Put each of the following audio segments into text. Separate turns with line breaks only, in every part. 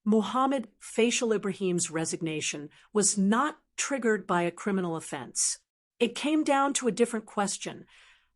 Mohammed Faishal Ibrahim's resignation was not triggered by a criminal offense. It came down to a different question.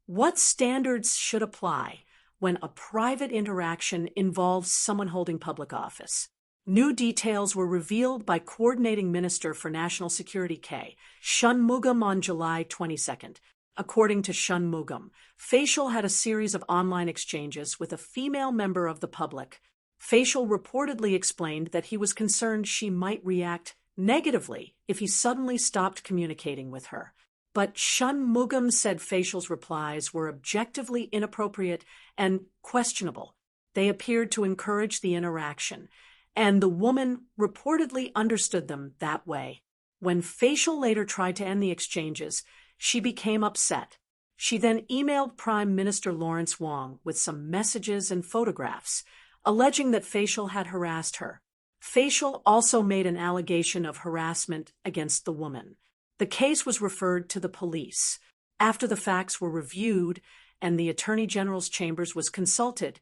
What standards should apply when a private interaction involves someone holding public office? New details were revealed by Coordinating Minister for National Security K. Shanmugam on July 22nd. According to Shanmugam, Faishal had a series of online exchanges with a female member of the public. Faishal reportedly explained that he was concerned she might react negatively if he suddenly stopped communicating with her. But Shanmugam said Faishal's replies were objectively inappropriate and questionable. They appeared to encourage the interaction, and the woman reportedly understood them that way. When Faishal later tried to end the exchanges, she became upset. She then emailed Prime Minister Lawrence Wong with some messages and photographs, alleging that Faishal had harassed her. Faishal also made an allegation of harassment against the woman. The case was referred to the police. After the facts were reviewed and the Attorney General's chambers was consulted,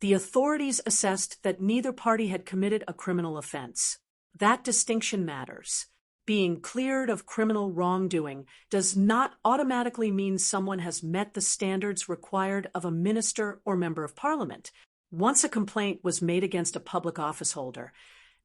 the authorities assessed that neither party had committed a criminal offense. That distinction matters. Being cleared of criminal wrongdoing does not automatically mean someone has met the standards required of a minister or member of parliament. Once a complaint was made against a public office holder,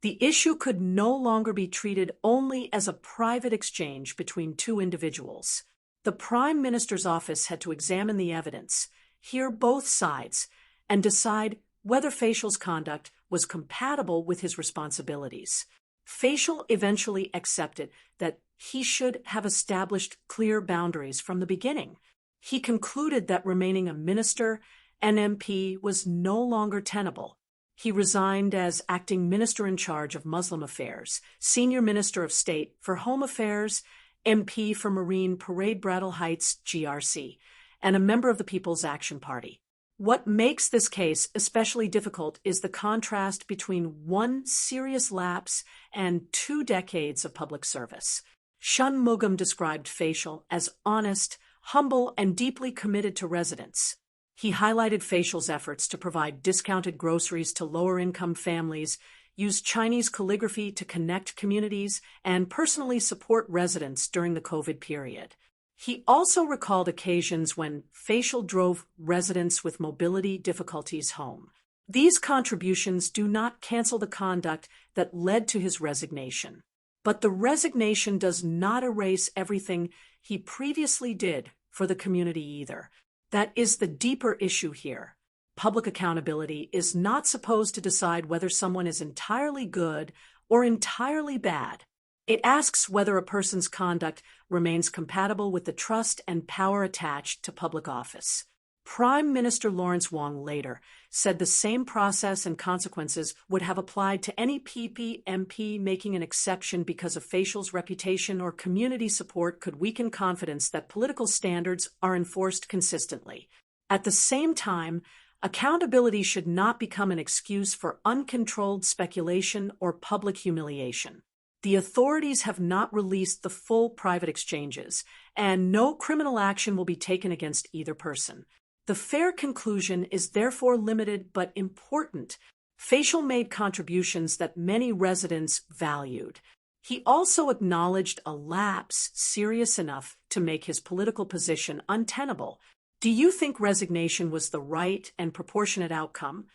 the issue could no longer be treated only as a private exchange between two individuals. The Prime Minister's office had to examine the evidence, hear both sides, and decide whether Faishal's conduct was compatible with his responsibilities. Faishal eventually accepted that he should have established clear boundaries from the beginning. He concluded that remaining a minister and MP was no longer tenable. He resigned as acting minister in charge of Muslim affairs, senior minister of state for home affairs, MP for Marine Parade Brattle Heights, GRC, and a member of the People's Action Party. What makes this case especially difficult is the contrast between one serious lapse and 2 decades of public service. Shanmugam described Faishal as honest, humble, and deeply committed to residents. He highlighted Faishal's efforts to provide discounted groceries to lower-income families, use Chinese calligraphy to connect communities, and personally support residents during the COVID period. He also recalled occasions when Faishal drove residents with mobility difficulties home. These contributions do not cancel the conduct that led to his resignation. But the resignation does not erase everything he previously did for the community either. That is the deeper issue here. Public accountability is not supposed to decide whether someone is entirely good or entirely bad. It asks whether a person's conduct remains compatible with the trust and power attached to public office. Prime Minister Lawrence Wong later said the same process and consequences would have applied to any MP making an exception because of Faishal's reputation or community support could weaken confidence that political standards are enforced consistently. At the same time, accountability should not become an excuse for uncontrolled speculation or public humiliation. The authorities have not released the full private exchanges, and no criminal action will be taken against either person. The fair conclusion is therefore limited but important. Faishal made contributions that many residents valued. He also acknowledged a lapse serious enough to make his political position untenable. Do you think resignation was the right and proportionate outcome,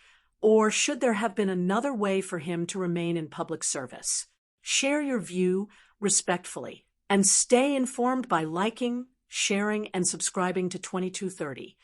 or should there have been another way for him to remain in public service? Share your view respectfully, and stay informed by liking, sharing, and subscribing to 2230.